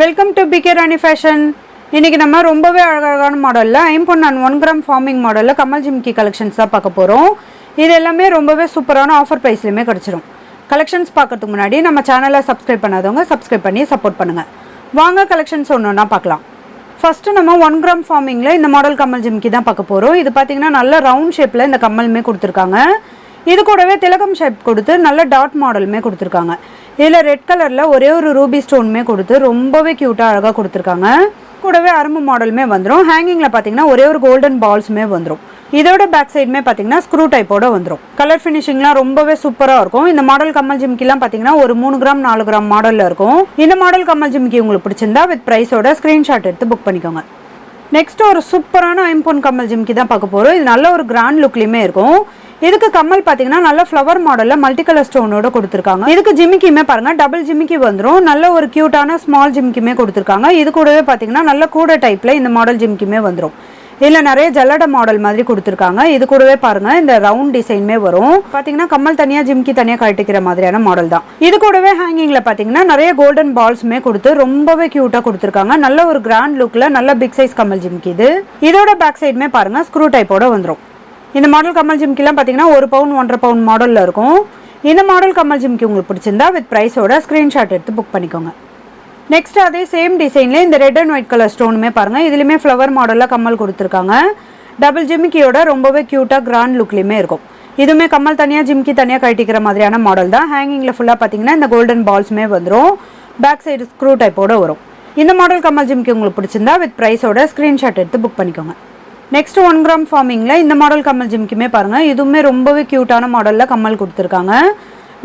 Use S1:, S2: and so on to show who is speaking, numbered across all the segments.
S1: Welcome to PK Rani fashion. இன்றைக்கி நம்ம ரொம்பவே அழகான மாடலில் ஐம்பொன் அண்ட் 1 கிராம் ஃபார்மிங் மாடலில் கமல் ஜிம்கி கலெக்ஷன்ஸ் தான் பார்க்க போகிறோம். இது எல்லாமே ரொம்பவே சூப்பரான ஆஃபர் ப்ரைஸ்லையுமே கிடச்சிரும். கலெக்ஷன்ஸ் பார்க்கறதுக்கு முன்னாடி நம்ம சேனலை சப்ஸ்கிரைப் பண்ணாதவங்க சப்ஸ்கிரைப் பண்ணி சப்போர்ட் பண்ணுங்கள். வாங்க கலெக்ஷன்ஸ் ஒன்றுன்னா பார்க்கலாம். ஃபஸ்ட்டு நம்ம 1 கிராம் ஃபார்மிங்கில் இந்த மாடல் கமல் ஜிம்கி தான் பார்க்க போகிறோம். இது பார்த்திங்கன்னா நல்ல ரவுண்ட் ஷேப்பில் இந்த கம்மலுமே கொடுத்துருக்காங்க. இது கூடவே திலகம் ஷேப் கொடுத்து நல்ல டாட் மாடலுமே கொடுத்துருக்காங்க. இதில் ரெட் கலரில் ஒரே ஒரு ரூபி ஸ்டோனுமே கொடுத்து ரொம்பவே க்யூட்டாக அழகாக கொடுத்துருக்காங்க. கூடவே அரும்பு மாடலுமே வந்துடும். ஹேங்கிங்கில் பார்த்தீங்கன்னா ஒரே ஒரு கோல்டன் பால்ஸுமே வந்துடும். இதோட பேக் சைடுமே பார்த்தீங்கன்னா ஸ்க்ரூ டைப்போட வந்துடும். கலர் ஃபினிஷிங்லாம் ரொம்பவே சூப்பராக இருக்கும். இந்த மாடல் கமல் ஜிம்கிலாம் பார்த்தீங்கன்னா ஒரு 3 கிராம் 4 கிராம் மாடலில் இருக்கும். இந்த மாடல் கமல் ஜிம்கி உங்களுக்கு பிடிச்சிருந்தா வித் ப்ரைஸோட ஸ்க்ரீன்ஷாட் எடுத்து புக் பண்ணிக்கோங்க. நெக்ஸ்ட் ஒரு சூப்பரான ஐம்பொன் கமல் ஜிம்கி தான் பார்க்க போகிறோம். இது நல்ல ஒரு கிராண்ட் லுக்லேயுமே இருக்கும். இதுக்கு கம்மல் பார்த்தீங்கன்னா நல்ல ஃப்ளவர் மாடலில் மல்டி கலர் ஸ்டோனோட கொடுத்துருக்காங்க. இதுக்கு ஜிமிக்கியுமே பாருங்கள் டபுள் ஜிமிக்கி வந்துடும். நல்ல ஒரு க்யூட்டான ஸ்மால் ஜிமிக்கியுமே கொடுத்துருக்காங்க. இது கூடவே பார்த்தீங்கன்னா நல்ல கூட டைப்பில் இந்த மாடல் ஜிமிக்கியுமே வந்துடும். இதில் நிறைய ஜல்லட மாடல் மாதிரி கொடுத்துருக்காங்க. இது கூடவே பாருங்கள் இந்த ரவுண்ட் டிசைனுமே வரும். பார்த்தீங்கன்னா கம்மல் தனியாக ஜிமிக்கி தனியாக கட்டிக்கிற மாதிரியான மாடல் தான். இது கூடவே ஹேங்கிங்கில் பார்த்தீங்கன்னா நிறைய கோல்டன் பால்ஸுமே கொடுத்து ரொம்பவே க்யூட்டாக கொடுத்துருக்காங்க. நல்ல ஒரு கிராண்ட் லுக்கில் நல்ல பிக் சைஸ் கம்மல் ஜிமிக்கி இது. இதோட பேக் சைடுமே பாருங்கள் ஸ்க்ரூ டைப்போட வந்துடும். இந்த மாடல் கமல் ஜிம்கிலாம் பார்த்தீங்கன்னா 1 பவுன் 1.5 பவுன் மாடலில் இருக்கும். இந்த மாடல் கமல் ஜிம்கி உங்களுக்கு பிடிச்சிருந்தா வித் ப்ரைஸோட ஸ்க்ரீன்ஷாட் எடுத்து புக் பண்ணிக்கோங்க. நெக்ஸ்ட் அதே சேம் டிசைனில் இந்த ரெட் அண்ட் ஒயிட் கலர் ஸ்டோனுமே பாருங்கள். இதுலேயுமே ஃப்ளவர் மாடலில் கம்மல் கொடுத்துருக்காங்க. டபுள் ஜிமிக்கியோட ரொம்பவே க்யூட்டாக கிராண்ட் லுக்லேயுமே இருக்கும். இதுவுமே கம்மல் தனியாக ஜிம்கி தனியாக கட்டிக்கிற மாதிரியான மாடல் தான். ஹேங்கிங்கில் ஃபுல்லாக பார்த்தீங்கன்னா இந்த கோல்டன் பால்ஸுமே வந்துடும். பேக் சைடு ஸ்க்ரூ டைப்போட வரும். இந்த மாடல் கமல் ஜிம்கி உங்களுக்கு பிடிச்சிருந்தா வித் ப்ரைஸோட ஸ்க்ரீன்ஷாட் எடுத்து புக் பண்ணிக்கோங்க. நெக்ஸ்ட் 1 கிராம் ஃபார்மிங்கில் இந்த மாடல் கம்மல் ஜிம்கியுமே பாருங்கள். இதுவுமே ரொம்பவே க்யூட்டான மாடலில் கம்மல் கொடுத்துருக்காங்க.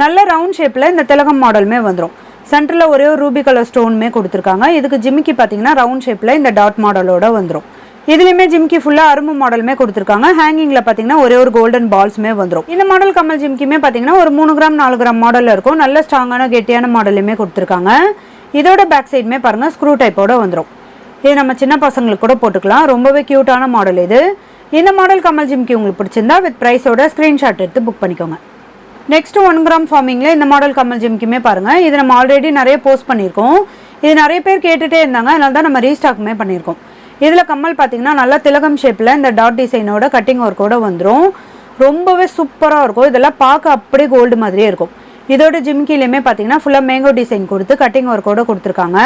S1: நல்ல ரவுண்ட் ஷேப்பில் இந்த திலகம் மாடலுமே வந்துடும். சென்டரில் ஒரே ஒரு ரூபி கலர் ஸ்டோனுமே கொடுத்துருக்காங்க. இதுக்கு ஜிமிக்கி பார்த்தீங்கன்னா ரவுண்ட் ஷேப்பில் இந்த டாட் மாடலோட வந்துடும். இதுலேயுமே ஜிம்கி ஃபுல்லாக அரும்பு மாடலுமே கொடுத்துருக்காங்க. ஹேங்கிங்கில் பார்த்தீங்கன்னா ஒரே ஒரு கோல்டன் பால்ஸுமே வந்துடும். இந்த மாடல் கம்மல் ஜிம்கியுமே பார்த்தீங்கன்னா ஒரு 3 கிராம் 4 கிராம் மாடலில் இருக்கும். நல்ல ஸ்ட்ராங்கான கெட்டியான மாடலுமே கொடுத்துருக்காங்க. இதோட பேக் சைடுமே பாருங்கள் ஸ்க்ரூ டைப்போட வந்துடும். இது நம்ம சின்ன பசங்களுக்கு கூட போட்டுக்கலாம். ரொம்பவே க்யூட்டான மாடல் இது. இந்த மாடல் கமல் ஜிம்கி உங்களுக்கு பிடிச்சிருந்தா வித் ப்ரைஸோட ஸ்க்ரீன்ஷாட் எடுத்து புக் பண்ணிக்கோங்க. நெக்ஸ்ட் 1 கிராம் ஃபார்மிங்கில் இந்த மாடல் கமல் ஜிம்கியுமே பாருங்கள். இது நம்ம ஆல்ரெடி நிறைய போஸ்ட் பண்ணியிருக்கோம். இது நிறைய பேர் கேட்டுகிட்டே இருந்தாங்க. அதனால தான் நம்ம ரீஸ்டாக்குமே பண்ணியிருக்கோம். இதில் கம்மல் பார்த்தீங்கன்னா நல்லா திலகம் ஷேப்பில் இந்த டாட் டிசைனோட கட்டிங் ஒர்க்கோட வந்துடும். ரொம்பவே சூப்பராக இருக்கும். இதெல்லாம் பார்க்க அப்படியே கோல்டு மாதிரியே இருக்கும். இதோட ஜிம்கிலையுமே பார்த்தீங்கன்னா ஃபுல்லாக மேங்கோ டிசைன் கொடுத்து கட்டிங் ஒர்க்கோட கொடுத்துருக்காங்க.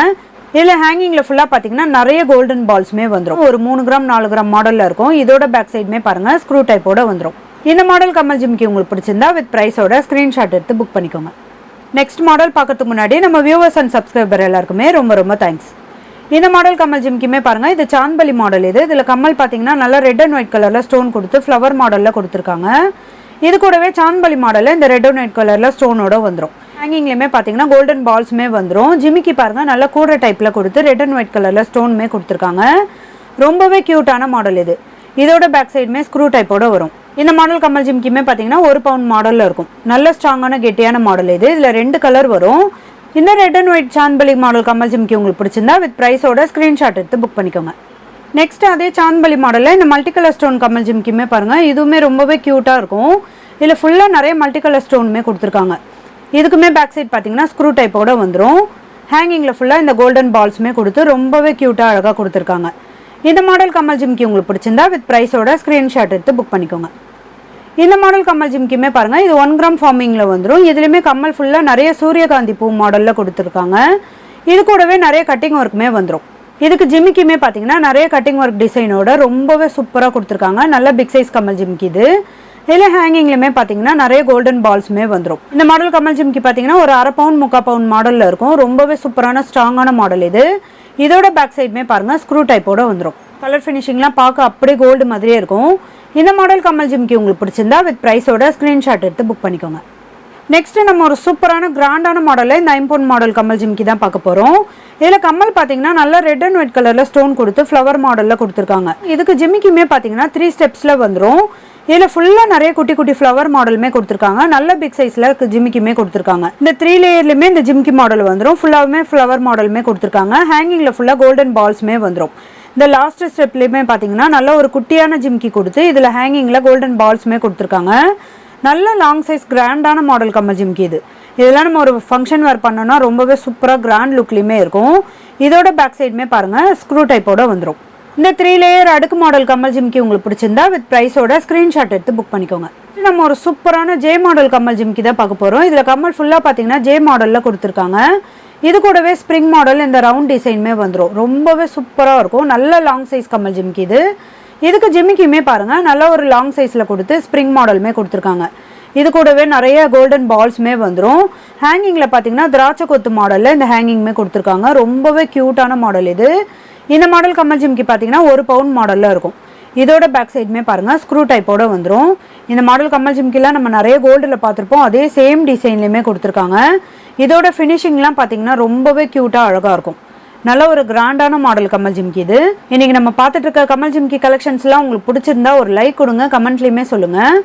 S1: இதில் ஹேங்கிங்கில் ஃபுல்லாக பார்த்தீங்கன்னா நிறைய கோல்டன் பால்ஸுமே வந்துடும். ஒரு 3 கிராம் 4 கிராம் மாடலில் இருக்கும். இதோட பேக் சைடுமே பாருங்கள் ஸ்க்ரூ டைப்போட வந்துடும். இந்த மாடல் கமல் ஜிம்கி உங்களுக்கு பிடிச்சிருந்தா வித் ப்ரைஸோட ஸ்க்ரீன்ஷாட் எடுத்து புக் பண்ணிக்கோங்க. நெக்ஸ்ட் மாடல் பார்க்கறதுக்கு முன்னாடி நம்ம வியூவர்ஸ் அண்ட் சப்ஸ்கிரைபர் எல்லாருக்குமே ரொம்ப ரொம்ப தேங்க்ஸ். இந்த மாடல் கமல் ஜிம்கியுமே பாருங்கள். இது சாந்த்பலி மாடல் இது. இதில் கம்மல் பார்த்தீங்கன்னா நல்லா ரெட் அண்ட் ஒயிட் கலரில் ஸ்டோன் கொடுத்து ஃப்ளவர் மாடலில் கொடுத்துருக்காங்க. இது கூடவே சாந்த்பலி மாடலில் இந்த ரெட் அண்ட் ஒயிட் கலரில் ஸ்டோனோட வந்துடும். ஹேங்கிங்லேயுமே பார்த்தீங்கன்னா கோல்டன் பால்ஸுமே வந்துடும். ஜிமிக்கி பாருங்கள் நல்லா கூட டைப்பில் கொடுத்து ரெட் அண்ட் ஒயிட் கலரில் ஸ்டோனுமே கொடுத்துருக்காங்க. ரொம்பவே க்யூட்டான மாடல் இது. இதோட பேக் சைடுமே ஸ்க்ரூ டைப்போட வரும். இந்த மாடல் கமல் ஜிம்கியுமே பார்த்தீங்கன்னா 1 பவுண்ட் மாடலில் இருக்கும். நல்ல ஸ்ட்ராங்கான கெட்டியான மாடல் இது. இதில் 2 கலர் வரும். இந்த red and white Chandbali model கமல் ஜிம்கி உங்களுக்கு பிடிச்சிருந்தா வித் ப்ரைஸோட ஸ்க்ரீன்ஷாட் எடுத்து புக் பண்ணிக்கோங்க. நெக்ஸ்ட் அதே சாந்த்பலி மாடலில் இந்த மல்டி கலர் ஸ்டோன் கமல் ஜிம்கியுமே பாருங்கள். இதுவுமே ரொம்பவே க்யூட்டாக இருக்கும். இதில் ஃபுல்லாக நிறைய மல்டி கலர் ஸ்டோனுமே கொடுத்துருக்காங்க. இதுக்குமே பேக் சைட் பார்த்தீங்கன்னா ஸ்க்ரூ டைப்போட வந்துடும். ஹேங்கிங்கில் ஃபுல்லாக இந்த கோல்டன் பால்ஸுமே கொடுத்து ரொம்பவே க்யூட்டாக அழகாக கொடுத்துருக்காங்க. இந்த மாடல் கமல் ஜிம்கி உங்களுக்கு பிடிச்சிருந்தா வித் ப்ரைஸோட ஸ்க்ரீன்ஷாட் எடுத்து புக் பண்ணிக்கோங்க. இந்த மாடல் கமல் ஜிம்கியுமே பாருங்கள். இது 1 கிராம் ஃபார்மிங்கில் வந்துடும். இதுலேயுமே கம்மல் ஃபுல்லாக நிறைய சூரியகாந்தி பூ மாடலில் கொடுத்துருக்காங்க. இது கூடவே நிறைய கட்டிங் ஒர்க்குமே வந்துடும். இதுக்கு ஜிமிக்கியுமே பார்த்தீங்கன்னா நிறைய கட்டிங் ஒர்க் டிசைனோட ரொம்பவே சூப்பராக கொடுத்துருக்காங்க. நல்ல பிக் சைஸ் கமல் ஜிம்கி இது. இதில் ஹேங்கிங்லையுமே பார்த்தீங்கன்னா நிறைய கோல்டன் பால்ஸுமே வந்துடும். இந்த மாடல் கமல் ஜிம்கி பார்த்தீங்கன்னா ஒரு 1/2 பவுன் 3/4 பவுன் மாடலில் இருக்கும். ரொம்பவே சூப்பரான ஸ்ட்ராங்கான மாடல் இது. இதோட பேக் சைடுமே பாருங்கள் ஸ்க்ரூ டைப்போட வந்துடும். கலர் ஃபினிஷிங்லாம் பார்க்க அப்படியே கோல்டு மாதிரியே இருக்கும். இந்த மாடல் கமல் ஜிம்கி உங்களுக்கு பிடிச்சிருந்தா வித் ப்ரைஸோட ஸ்க்ரீன்ஷாட் எடுத்து புக் பண்ணிக்கோங்க. நெக்ஸ்ட்டு நம்ம ஒரு சூப்பரான கிராண்டான மாடலில் இந்த ஐம்பொன் மாடல் கமல் ஜிம்கி தான் பார்க்க போகிறோம். இதில் கம்மல் பார்த்தீங்கன்னா நல்லா ரெட் அண்ட் ஒயிட் கலரில் ஸ்டோன் கொடுத்து ஃப்ளவர் மாடலில் கொடுத்துருக்காங்க. இதுக்கு ஜிமிக்கியுமே பார்த்தீங்கன்னா 3 ஸ்டெப்ஸில் வந்துடும். இதில் ஃபுல்லாக நிறைய குட்டி குட்டி ஃப்ளவர் மாடலுமே கொடுத்துருக்காங்க. நல்ல பிக் சைஸில் ஜிமிக்கியுமே கொடுத்துருக்காங்க. இந்த 3 லேயர்லையுமே இந்த ஜிமிக்கி மாடல் வந்துடும். ஃபுல்லாகவுமே ஃப்ளவர் மாடலுமே கொடுத்துருக்காங்க. ஹேங்கிங்கில் ஃபுல்லாக கோல்டன் பால்ஸுமே வந்துடும். இந்த லாஸ்ட் ஸ்டெப்லேயுமே பார்த்தீங்கன்னா நல்ல ஒரு குட்டியான ஜிமிக்கி கொடுத்து இதில் ஹேங்கிங்கில் கோல்டன் பால்ஸுமே கொடுத்துருக்காங்க. நல்ல லாங் சைஸ் கிராண்டான மாடல் கம்மல் ஜிம்கி இது. இதெல்லாம் நம்ம ஒரு ஃபங்க்ஷன் வேர் பண்ணோம்னா ரொம்பவே சூப்பராக கிராண்ட் லுக்லேயுமே இருக்கும். இதோட பேக் சைடுமே பாருங்கள் ஸ்க்ரூ டைப்போட வந்துடும். இந்த 3 லேயர் அடுக்கு மாடல் கம்மல் ஜிம்கி உங்களுக்கு பிடிச்சிருந்தா வித் ப்ரைஸோட ஸ்க்ரீன்ஷாட் எடுத்து புக் பண்ணிக்கோங்க. நம்ம ஒரு சூப்பரான ஜே மாடல் கம்மல் ஜிம்கி தான் பார்க்க போகிறோம். இதில் கம்மல் ஃபுல்லாக பார்த்தீங்கன்னா ஜே மாடலில் கொடுத்துருக்காங்க. இது கூடவே ஸ்ப்ரிங் மாடல் இந்த ரவுண்ட் டிசைனுமே வந்துடும். ரொம்பவே சூப்பராக இருக்கும். நல்ல லாங் சைஸ் கம்மல் ஜிம்கி இது. இதுக்கு ஜிம்மிக்குமே பாருங்கள் நல்ல ஒரு லாங் சைஸில் கொடுத்து ஸ்ப்ரிங் மாடலுமே கொடுத்துருக்காங்க. இது கூடவே நிறைய கோல்டன் பால்ஸுமே வந்துடும். ஹேங்கிங்கில் பார்த்தீங்கன்னா திராட்சை கொத்து மாடலில் இந்த ஹேங்கிங்குமே கொடுத்துருக்காங்க. ரொம்பவே க்யூட்டான மாடல் இது. இந்த மாடல் கம்மல் ஜிம்கி பார்த்தீங்கன்னா 1 பவுண்ட் மாடலில் இருக்கும். இதோட பேக் சைடுமே பாருங்கள் ஸ்க்ரூ டைப்போட வந்துடும். இந்த மாடல் கம்மல் ஜிம்கிலாம் நம்ம நிறைய கோல்டில் பார்த்துருப்போம். அதே சேம் டிசைன்லேயுமே கொடுத்துருக்காங்க. இதோட ஃபினிஷிங்லாம் பார்த்தீங்கன்னா ரொம்பவே க்யூட்டாக அழகாக இருக்கும். நல்ல ஒரு கிராண்டான மாடல் கம்மல் ஜிம்கி இது. இன்றைக்கி நம்ம பார்த்துட்டு இருக்க கம்மல் ஜிம்கி கலெக்ஷன்ஸ்லாம் உங்களுக்கு பிடிச்சிருந்தா ஒரு லைக் கொடுங்க, கமெண்ட்லேயுமே சொல்லுங்கள்.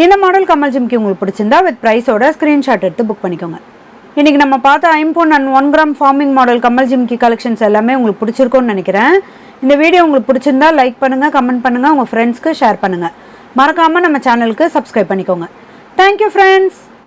S1: இந்த மாடல் கம்மல் ஜிம்கி உங்களுக்கு பிடிச்சிருந்தா வித் ப்ரைஸோட ஸ்க்ரீன்ஷாட் எடுத்து புக் பண்ணிக்கோங்க. இன்றைக்கி நம்ம பார்த்த 5 pound and 1 gram forming model கம்மல் ஜிம்கி கலெக்ஷன்ஸ் எல்லாமே உங்களுக்கு பிடிச்சிருக்கும்னு நினைக்கிறேன். இந்த வீடியோ உங்களுக்கு பிடிச்சிருந்தா லைக் பண்ணுங்கள், கமெண்ட் பண்ணுங்கள், உங்கள் ஃப்ரெண்ட்ஸ்க்கு ஷேர் பண்ணுங்கள். மறக்காமல் நம்ம சேனலுக்கு சப்ஸ்கிரைப் பண்ணிக்கோங்க. Thank you friends.